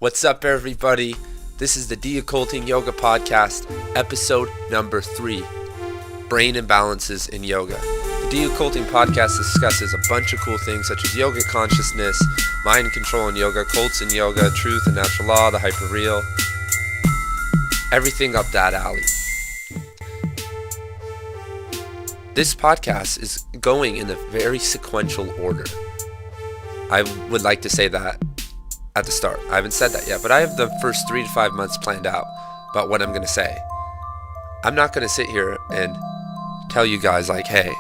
What's up, everybody? This is the De-Occulting Yoga podcast, episode number 3, Brain Imbalances in Yoga. The De-Occulting podcast discusses a bunch of cool things such as yogic consciousness, mind control in yoga, cults in yoga, truth and natural law, the hyper-real, everything up that alley. This podcast is going in a very sequential order. I would like to say that at the start. I haven't said that yet, but I have the first 3 to 5 months planned out about what I'm going to say. I'm not going to sit here and tell you guys like, hey,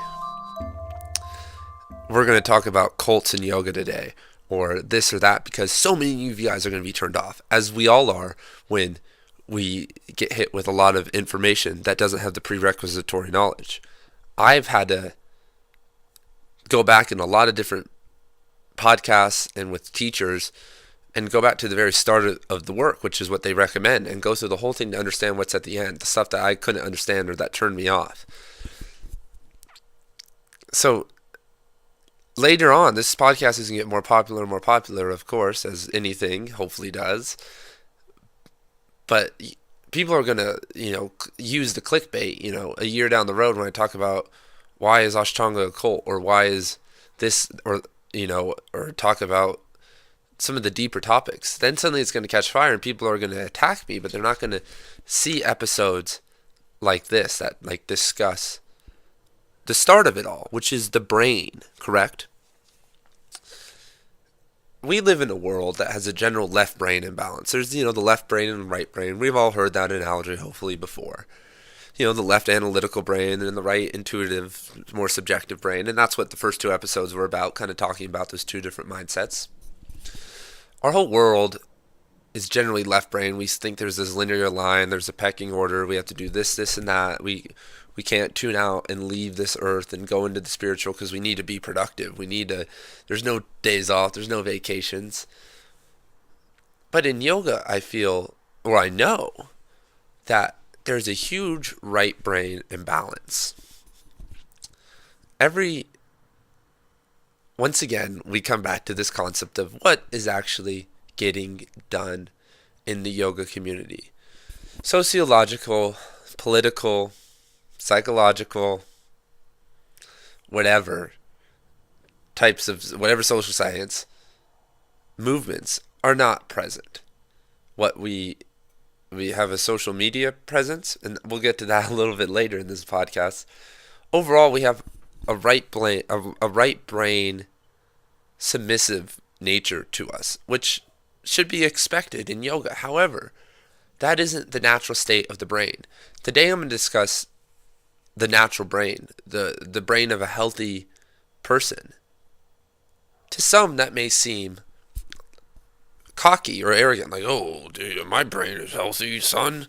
we're going to talk about cults in yoga today, or this or that, because so many of you guys are going to be turned off, as we all are when we get hit with a lot of information that doesn't have the prerequisitory knowledge. I've had to go back in a lot of different podcasts and with teachers and go back to the very start of the work, which is what they recommend, and go through the whole thing to understand what's at the end, the stuff that I couldn't understand or that turned me off. So later on, this podcast is going to get more popular and more popular, of course, as anything hopefully does. But people are going to, use the clickbait, a year down the road when I talk about why is Ashtanga a cult, or why is this, or talk about some of the deeper topics. Then suddenly it's going to catch fire and people are going to attack me, but they're not going to see episodes like this that discuss the start of it all, which is the brain, correct? We live in a world that has a general left brain imbalance. There's, the left brain and the right brain. We've all heard that analogy hopefully before. The left analytical brain and the right intuitive, more subjective brain. And that's what the first 2 episodes were about, kind of talking about those 2 different mindsets. Our whole world is generally left brain. We think there's this linear line, there's a pecking order, we have to do this, this, and that. We can't tune out and leave this earth and go into the spiritual because we need to be productive. There's no days off, there's no vacations. But in yoga, I feel, or I know, that there's a huge right brain imbalance. Once again, we come back to this concept of what is actually getting done in the yoga community. Sociological, political, psychological, whatever social science movements are not present. We have a social media presence, and we'll get to that a little bit later in this podcast. Overall, we have a right brain submissive nature to us, which should be expected in yoga. However, that isn't the natural state of the brain. Today I'm going to discuss the natural brain, the brain of a healthy person. To some, that may seem cocky or arrogant, like, oh, dude, my brain is healthy, son.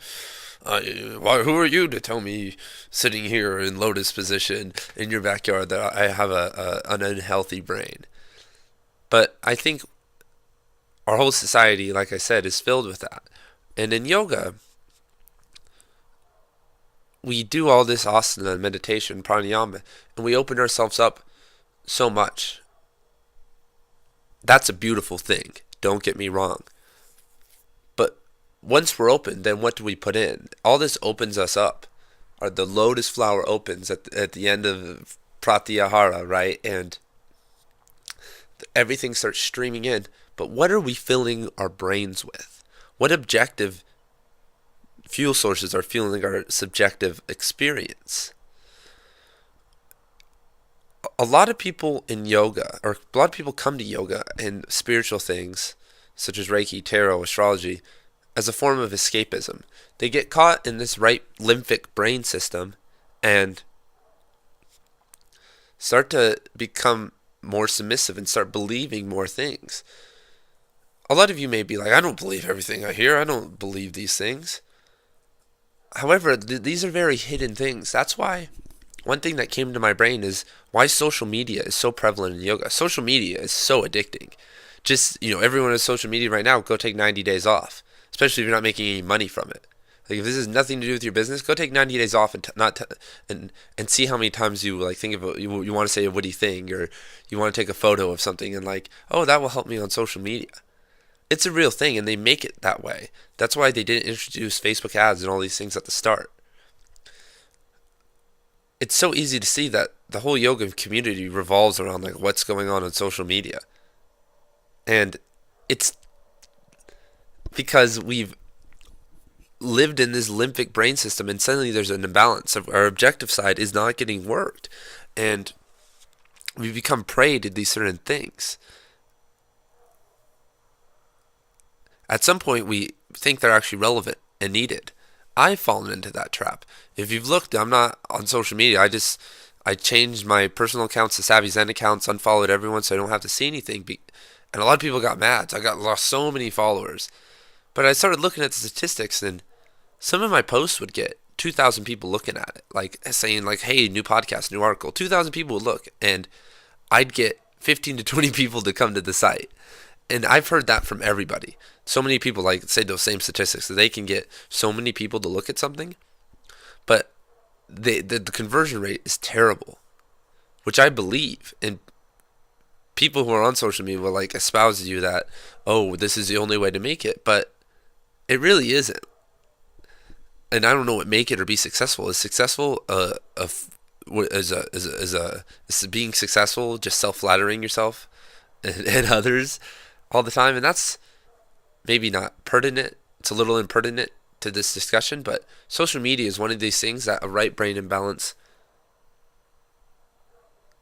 Who are you to tell me sitting here in lotus position in your backyard that I have an unhealthy brain? But I think our whole society, like I said, is filled with that. And in yoga, we do all this asana, meditation, pranayama, and we open ourselves up so much. That's a beautiful thing, don't get me wrong. But once we're open, then what do we put in? All this opens us up. The lotus flower opens at the end of pratyahara, right? And everything starts streaming in. But what are we filling our brains with? What objective fuel sources are fueling our subjective experience? A lot of people in yoga, or a lot of people come to yoga and spiritual things, such as Reiki, tarot, astrology, as a form of escapism. They get caught in this right limbic brain system and start to become more submissive and start believing more things. A lot of you may be like, I don't believe everything I hear. I don't believe these things. However, these are very hidden things. That's why one thing that came to my brain is why social media is so prevalent in yoga. Social media is so addicting. Just, everyone has social media right now, go take 90 days off, especially if you're not making any money from it. Like, if this has nothing to do with your business, go take 90 days off and see how many times you think of you want to say a witty thing, or you want to take a photo of something and oh, that will help me on social media. It's a real thing, and they make it that way. That's why they didn't introduce Facebook ads and all these things at the start. It's so easy to see that the whole yoga community revolves around like what's going on social media. And it's because we've lived in this limbic brain system, and suddenly there's an imbalance. Our objective side is not getting worked, and we become prey to these certain things. At some point, we think they're actually relevant and needed. I've fallen into that trap. If you've looked, I'm not on social media. I changed my personal accounts to Savvy Zen accounts, unfollowed everyone so I don't have to see anything. And a lot of people got mad. So I lost so many followers. But I started looking at the statistics, and some of my posts would get 2,000 people looking at it, like saying like, "Hey, new podcast, new article." 2,000 people would look, and I'd get 15 to 20 people to come to the site. And I've heard that from everybody. So many people like say those same statistics that they can get so many people to look at something, but the conversion rate is terrible, which I believe. And people who are on social media will like espouse to you that, oh, this is the only way to make it, but it really isn't. And I don't know what make it or be successful is. Successful is being successful just self-flattering yourself and others all the time, and that's maybe not pertinent. It's a little impertinent to this discussion, but social media is one of these things that a right brain imbalance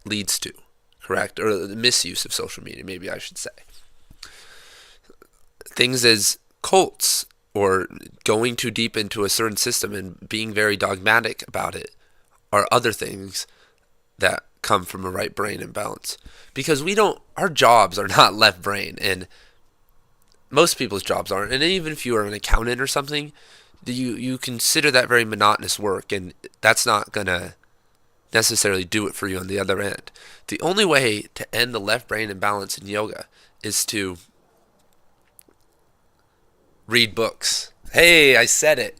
leads to, correct? Or the misuse of social media, maybe I should say. Things as cults or going too deep into a certain system and being very dogmatic about it are other things that come from a right brain imbalance. Because our jobs are not left brain, and most people's jobs aren't. And even if you are an accountant or something, you consider that very monotonous work, and that's not going to necessarily do it for you on the other end. The only way to end the left brain imbalance in yoga is to read books. Hey, I said it.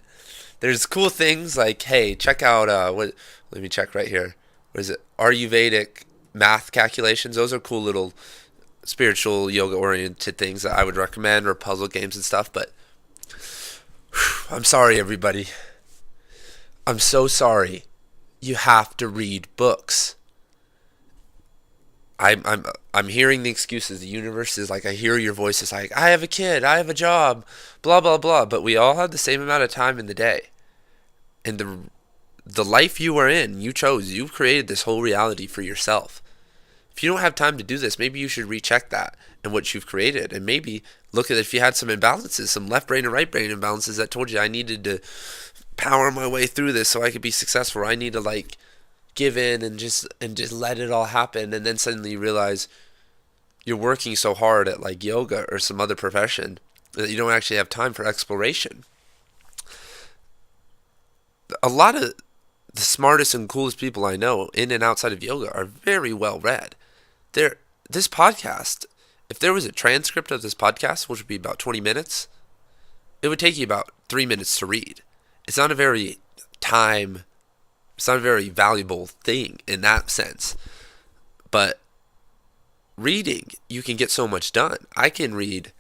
There's cool things like, hey, check out, let me check right here. What is it? Ayurvedic math calculations. Those are cool little spiritual yoga oriented things that I would recommend, or puzzle games and stuff. But I'm sorry, everybody. I'm so sorry. You have to read books. I'm hearing the excuses. The universe is like, I hear your voices like, I have a kid, I have a job, blah blah blah. But we all have the same amount of time in the day, and the life you are in, you chose. You created this whole reality for yourself. If you don't have time to do this, maybe you should recheck that and what you've created, and maybe look at if you had some imbalances, some left brain and right brain imbalances that told you I needed to power my way through this so I could be successful. Or I need to like give in and just let it all happen, and then suddenly you realize you're working so hard at like yoga or some other profession that you don't actually have time for exploration. A lot of the smartest and coolest people I know in and outside of yoga are very well read. This podcast, if there was a transcript of this podcast, which would be about 20 minutes, it would take you about 3 minutes to read. It's not a very valuable thing in that sense. But reading, you can get so much done. I can read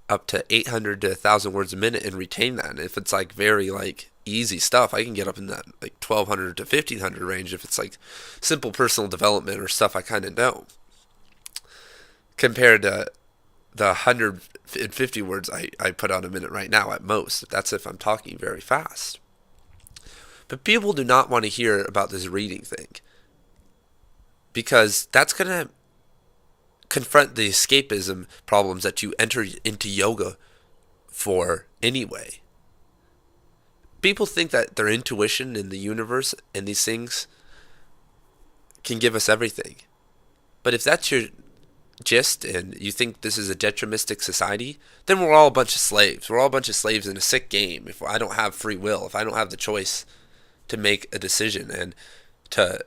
up to 800 to 1,000 words a minute and retain that. And if it's like very like easy stuff, I can get up in that like 1,200 to 1,500 range if it's like simple personal development or stuff I kind of know. Compared to the 150 words I put out a minute right now at most. That's if I'm talking very fast. But people do not want to hear about this reading thing, because that's going to confront the escapism problems that you enter into yoga for anyway. People think that their intuition in the universe and these things can give us everything. But if that's your gist and you think this is a deterministic society, then we're all a bunch of slaves. We're all a bunch of slaves in a sick game if I don't have free will, if I don't have the choice to make a decision and to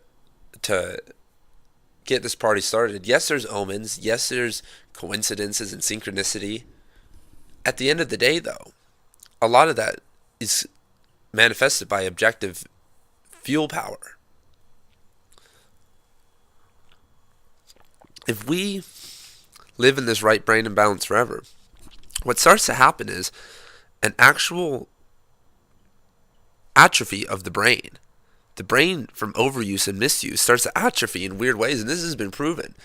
get this party started. Yes, there's omens. Yes, there's coincidences and synchronicity. At the end of the day, though, a lot of that is manifested by objective fuel power. If we live in this right brain imbalance forever, what starts to happen is an actual atrophy of the brain. The brain from overuse and misuse starts to atrophy in weird ways, and this has been proven.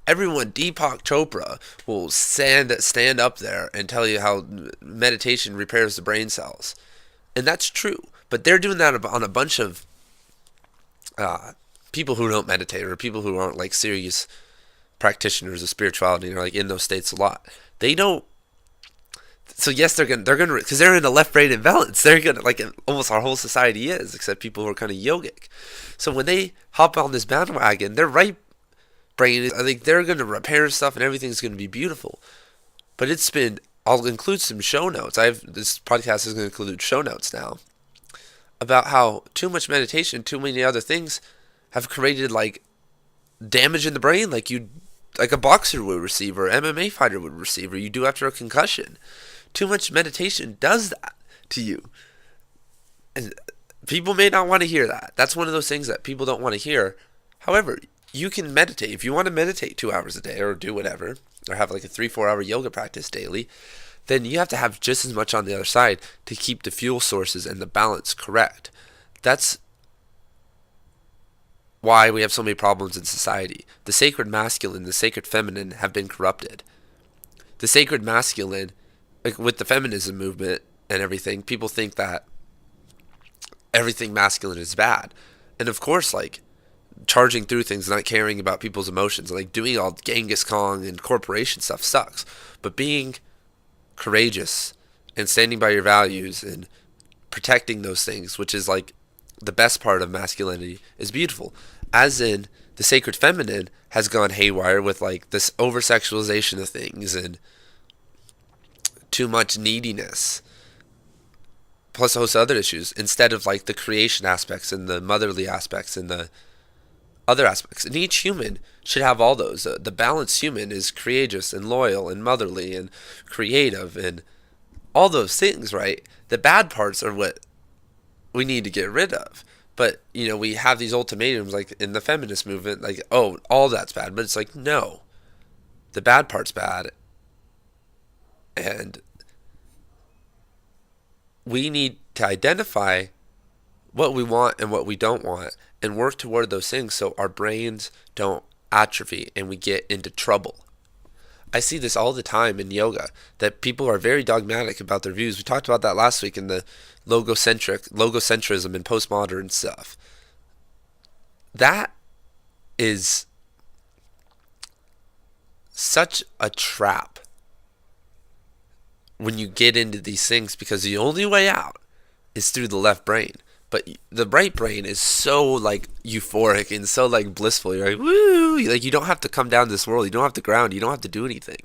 Everyone, Deepak Chopra will stand up there and tell you how meditation repairs the brain cells, and that's true. But they're doing that on a bunch of people who don't meditate, or people who aren't like serious practitioners of spirituality, or like in those states a lot. They don't. So yes, they're gonna because they're in a left brain imbalance. They're gonna, like almost our whole society is, except people who are kind of yogic. So when they hop on this bandwagon, their right brain is, I think they're gonna repair stuff and everything's gonna be beautiful. But it's been. I'll include some show notes. This podcast is gonna include show notes now about how too much meditation, too many other things have created like damage in the brain, like a boxer would receive, or MMA fighter would receive, or you do after a concussion. Too much meditation does that to you. And people may not want to hear that. That's one of those things that people don't want to hear. However, you can meditate. If you want to meditate 2 hours a day, or do whatever, or have like a 3-4 hour yoga practice daily, then you have to have just as much on the other side to keep the fuel sources and the balance correct. That's why we have so many problems in society. The sacred masculine, the sacred feminine have been corrupted. The sacred masculine, like with the feminism movement and everything, people think that everything masculine is bad. And of course, like, charging through things, not caring about people's emotions, like doing all Genghis Khan and corporation stuff sucks. But being courageous and standing by your values and protecting those things, which is like the best part of masculinity, is beautiful. As in, the sacred feminine has gone haywire with like this over sexualization of things and too much neediness, plus a host of other issues, instead of like the creation aspects and the motherly aspects and the other aspects. And each human should have all those. The balanced human is courageous and loyal and motherly and creative and all those things, right? The bad parts are what we need to get rid of. But, we have these ultimatums like in the feminist movement, like, oh, all that's bad. But it's like, no, the bad part's bad. And we need to identify what we want and what we don't want and work toward those things so our brains don't atrophy and we get into trouble. I see this all the time in yoga, that people are very dogmatic about their views. We talked about that last week in the logocentrism and postmodern stuff. That is such a trap when you get into these things, because the only way out is through the left brain. But the right brain is so like euphoric and so like blissful. You're like, woo! Like, you don't have to come down to this world. You don't have to ground. You don't have to do anything.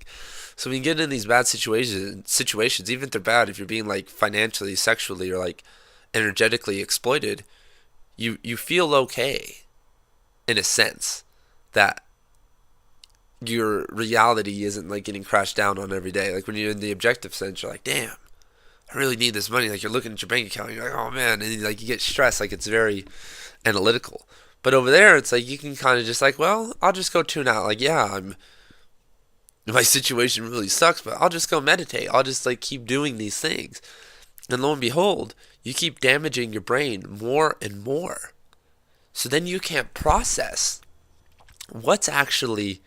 So when you get in these bad situations, even if they're bad, if you're being like financially, sexually, or like energetically exploited, you feel okay in a sense that your reality isn't like getting crashed down on every day. Like when you're in the objective sense, you're like, damn, I really need this money. Like, you're looking at your bank account, and you're like, oh man, and like you get stressed. Like, it's very analytical. But over there, it's like you can kind of just like, well, I'll just go tune out. Like, yeah, my situation really sucks, but I'll just go meditate. I'll just like keep doing these things. And lo and behold, you keep damaging your brain more and more. So then you can't process what's actually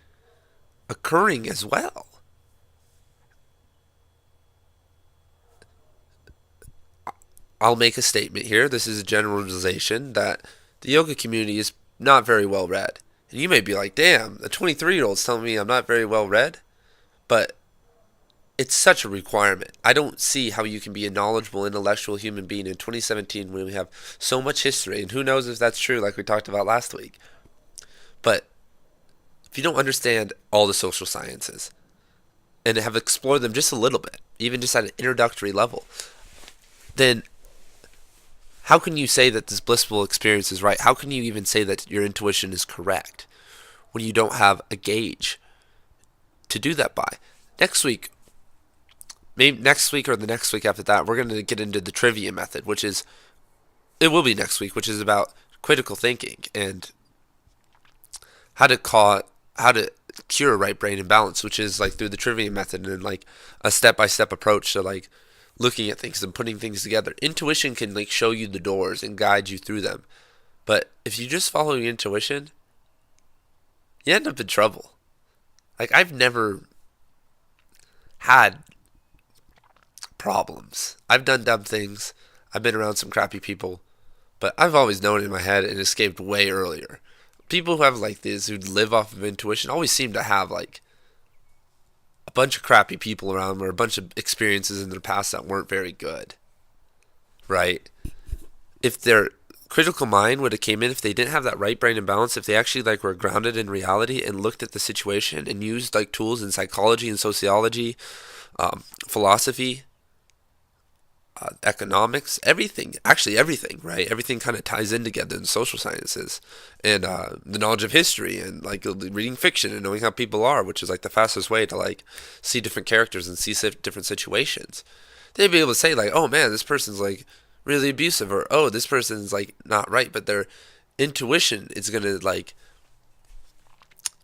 occurring as well. I'll make a statement here. This is a generalization that the yoga community is not very well read. And you may be like, damn, a 23-year-old's telling me I'm not very well read. But it's such a requirement. I don't see how you can be a knowledgeable, intellectual human being in 2017 when we have so much history. And who knows if that's true, like we talked about last week. But if you don't understand all the social sciences and have explored them just a little bit, even just at an introductory level, then how can you say that this blissful experience is right? How can you even say that your intuition is correct when you don't have a gauge to do that by? Maybe next week or the next week after that, we're going to get into the trivia method, it will be next week, which is about critical thinking and how to cure right brain imbalance, which is like through the trivia method and like a step-by-step approach to like looking at things and putting things together. Intuition can like show you the doors and guide you through them. But if you just follow your intuition, you end up in trouble. Like I've never had problems. I've done dumb things. I've been around some crappy people, but I've always known in my head and escaped way earlier. People who have like this, who live off of intuition, always seem to have like a bunch of crappy people around them or a bunch of experiences in their past that weren't very good, right? If their critical mind would have came in, if they didn't have that right brain imbalance, if they actually like were grounded in reality and looked at the situation and used like tools in psychology and sociology, philosophy, economics, everything, actually everything, right? Everything kind of ties in together in social sciences and the knowledge of history and like reading fiction and knowing how people are, which is like the fastest way to like see different characters and see different situations. They'd be able to say like, oh man, this person's like really abusive, or oh, this person's like not right, but their intuition is gonna like,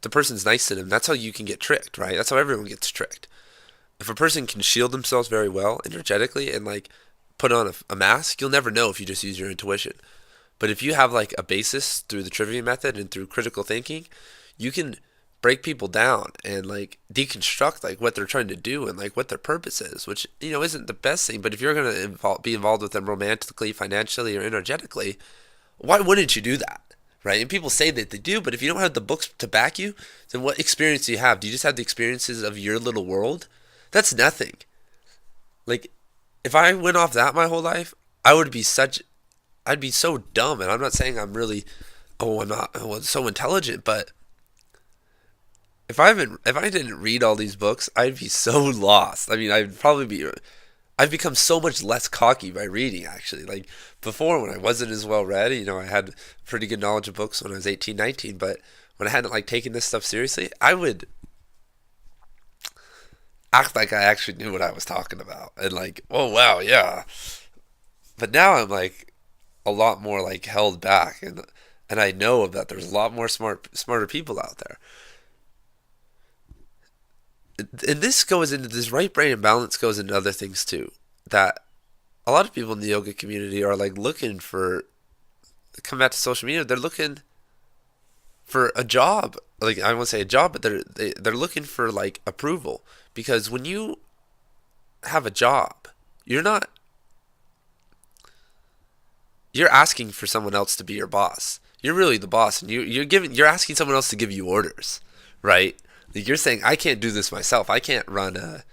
the person's nice to them. That's how you can get tricked, right? That's how everyone gets tricked. If a person can shield themselves very well energetically and like put on a mask, you'll never know if you just use your intuition. But if you have like a basis through the trivia method and through critical thinking, you can break people down and like deconstruct like what they're trying to do and like what their purpose is, which isn't the best thing. But if you're going to be involved with them romantically, financially, or energetically, why wouldn't you do that? Right? And people say that they do, but if you don't have the books to back you, then what experience do you have? Do you just have the experiences of your little world? That's nothing. Like, if I went off that my whole life, I'd be so dumb. And I'm not saying I'm really, so intelligent, but if I didn't read all these books, I'd be so lost. I mean, I've become so much less cocky by reading, actually. Like, before, when I wasn't as well read, I had pretty good knowledge of books when I was 18, 19, but when I hadn't, like, taken this stuff seriously, I would act like I actually knew what I was talking about. And, like, oh, wow, yeah. But now I'm, like, a lot more, like, held back, and I know that there's a lot more smarter people out there. And this right brain imbalance goes into other things too. That a lot of people in the yoga community are like looking for, come back to social media, they're looking for a job. Like, I won't say a job, but they're looking for like approval. Because when you have a job, you're asking for someone else to be your boss. You're really the boss, and you're asking someone else to give you orders, right? Like, you're saying, I can't do this myself. I can't run a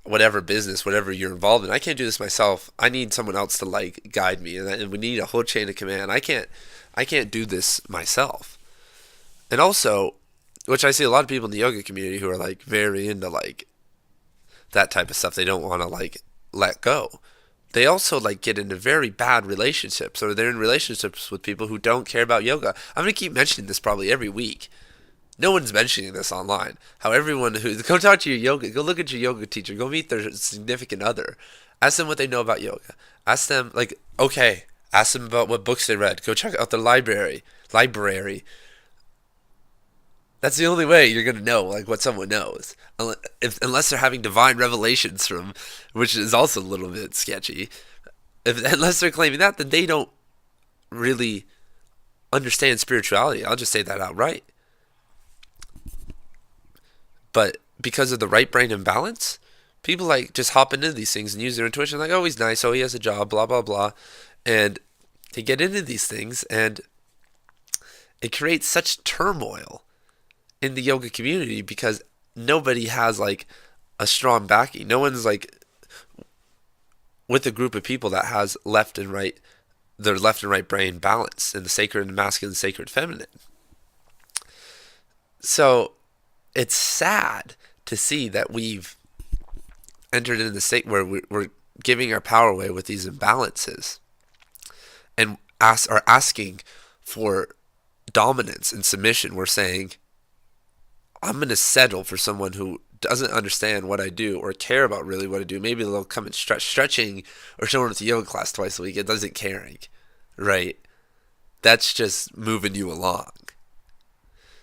whatever business, whatever you're involved in. I can't do this myself. I need someone else to like guide me, and we need a whole chain of command. I can't do this myself. And also, which I see a lot of people in the yoga community who are like very into like that type of stuff. They don't want to like let go. They also like get into very bad relationships, or they're in relationships with people who don't care about yoga. I'm gonna keep mentioning this probably every week. No one's mentioning this online. How everyone go talk to your yoga, go look at your yoga teacher, go meet their significant other. Ask them what they know about yoga. Ask them, like, okay, ask them about what books they read. Go check out their library. That's the only way you're going to know, like, what someone knows. Unless they're having divine revelations from, which is also a little bit sketchy. Unless they're claiming that, then they don't really understand spirituality. I'll just say that outright. But because of the right brain imbalance, people like just hop into these things and use their intuition. Like, oh, he's nice. Oh, he has a job. Blah blah blah, and they get into these things, and it creates such turmoil in the yoga community because nobody has like a strong backing. No one's like with a group of people that has their left and right brain balance, and the sacred and masculine, sacred feminine. So it's sad to see that we've entered into the state where we're giving our power away with these imbalances and are asking for dominance and submission. We're saying, I'm going to settle for someone who doesn't understand what I do or care about really what I do. Maybe they'll come and stretching or showing up to yoga class twice a week. It doesn't caring, right? That's just moving you along.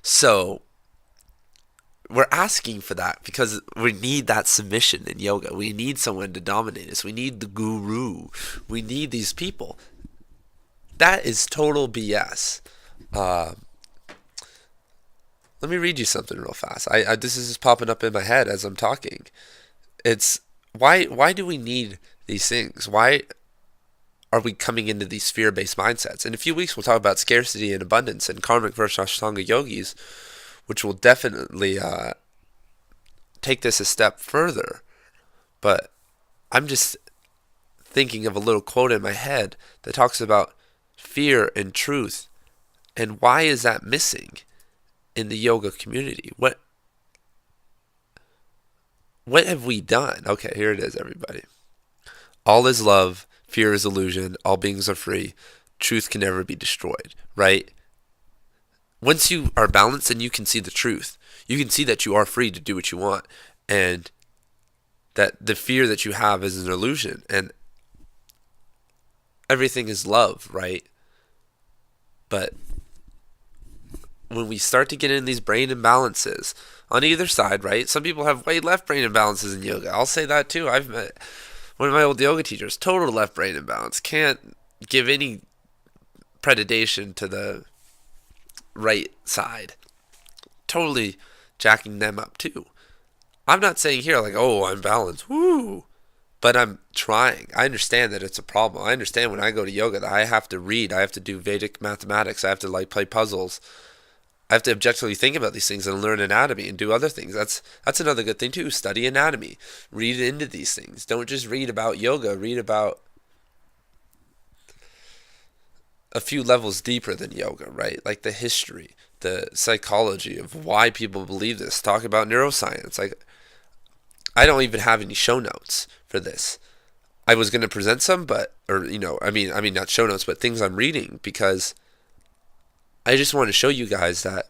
So we're asking for that because we need that submission in yoga. We need someone to dominate us. We need the guru. We need these people. That is total BS. Uh, Let me read you something real fast. This is just popping up in my head as I'm talking. It's why do we need these things? Why are we coming into these fear-based mindsets? In a few weeks, we'll talk about scarcity and abundance and karmic versus Ashtanga yogis, which will definitely take this a step further. But I'm just thinking of a little quote in my head that talks about fear and truth, and why is that missing in the yoga community? What have we done? Okay, here it is, everybody. All is love, fear is illusion, all beings are free, truth can never be destroyed, right? Once you are balanced and you can see the truth, you can see that you are free to do what you want, and that the fear that you have is an illusion, and everything is love, right? But when we start to get in these brain imbalances on either side, right? Some people have way left brain imbalances in yoga. I'll say that too. I've met one of my old yoga teachers, total left brain imbalance. Can't give any predation to the right side. Totally jacking them up too. I'm not saying here like, oh, I'm balanced. Woo! But I'm trying. I understand that it's a problem. I understand when I go to yoga that I have to read. I have to do Vedic mathematics. I have to play puzzles. I have to objectively think about these things and learn anatomy and do other things. That's another good thing too. Study anatomy. Read into these things. Don't just read about yoga. Read about a few levels deeper than yoga, right? Like the history, the psychology of why people believe this. Talk about neuroscience. Like, I don't even have any show notes for this. I was going to present some, but, or, I mean, not show notes, but things I'm reading, because I just want to show you guys that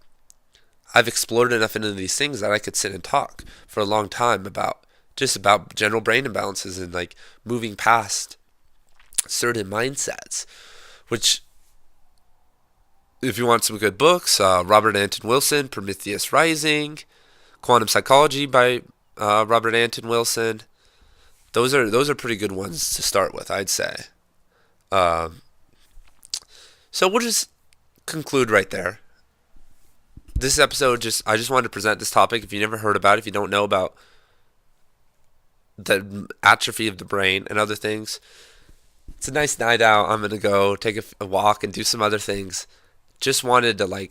I've explored enough into these things that I could sit and talk for a long time about general brain imbalances and like moving past certain mindsets. Which, if you want some good books, Robert Anton Wilson, Prometheus Rising, Quantum Psychology by Robert Anton Wilson. Those are pretty good ones to start with, I'd say. So we'll just conclude right there. This episode, I just wanted to present this topic. If you never heard about it, if you don't know about the atrophy of the brain and other things, it's a nice night out. I'm gonna go take a walk and do some other things. Just wanted to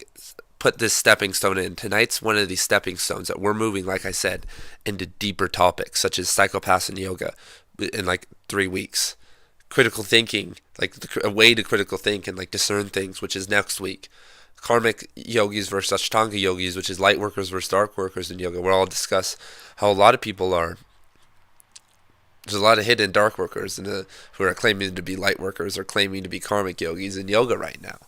put this stepping stone in. Tonight's one of these stepping stones that we're moving, like I said, into deeper topics such as psychopaths and yoga in 3 weeks. Critical thinking, a way to critical think and discern things, which is next week. Karmic yogis versus Ashtanga yogis, which is light workers versus dark workers in yoga. We'll all discuss how a lot of people are. There's a lot of hidden dark workers who are claiming to be light workers or claiming to be karmic yogis in yoga right now.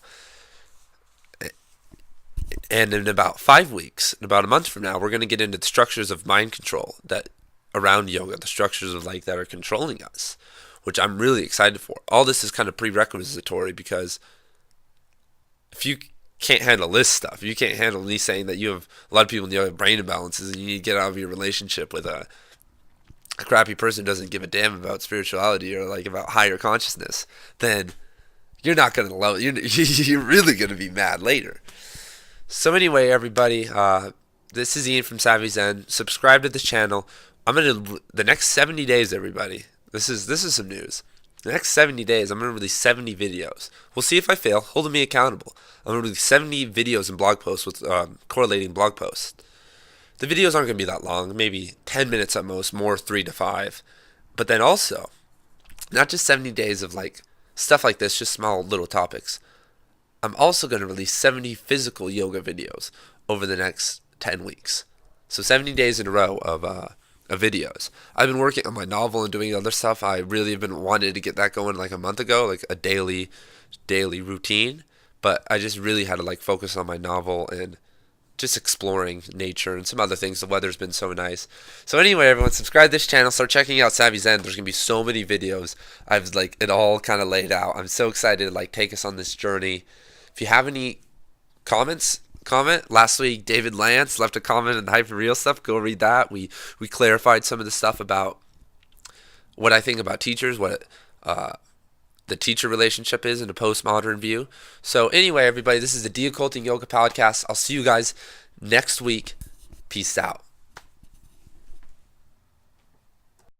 And in about 5 weeks, in about a month from now, we're going to get into the structures of mind control that around yoga, the structures of that are controlling us, which I'm really excited for. All this is kind of prerequisitory, because if you can't handle this stuff, you can't handle me saying that you have a lot of people in yoga have brain imbalances and you need to get out of your relationship with a crappy person who doesn't give a damn about spirituality or about higher consciousness, then you're not going to love it. You're really going to be mad later. So anyway, everybody, this is Ian from Savvy Zen. Subscribe to this channel. The next 70 days, everybody. This is some news. The next 70 days, I'm going to release 70 videos. We'll see if I fail. Holding me accountable. I'm going to release 70 videos and blog posts with correlating blog posts. The videos aren't going to be that long, maybe 10 minutes at most, more 3 to 5. But then also, not just 70 days of stuff like this, just small little topics. I'm also going to release 70 physical yoga videos over the next 10 weeks. So 70 days in a row of videos. I've been working on my novel and doing other stuff. I really have been wanting to get that going a month ago, a daily routine. But I just really had to focus on my novel and just exploring nature and some other things. The weather's been so nice. So anyway, everyone, subscribe to this channel. Start checking out Savvy Zen. There's going to be so many videos. I've it all kind of laid out. I'm so excited to take us on this journey. If you have any comments, comment. Last week, David Lance left a comment in Hyper Real Stuff. Go read that. We clarified some of the stuff about what I think about teachers, what the teacher relationship is in a postmodern view. So anyway, everybody, this is the De-Occulting Yoga podcast. I'll see you guys next week. Peace out.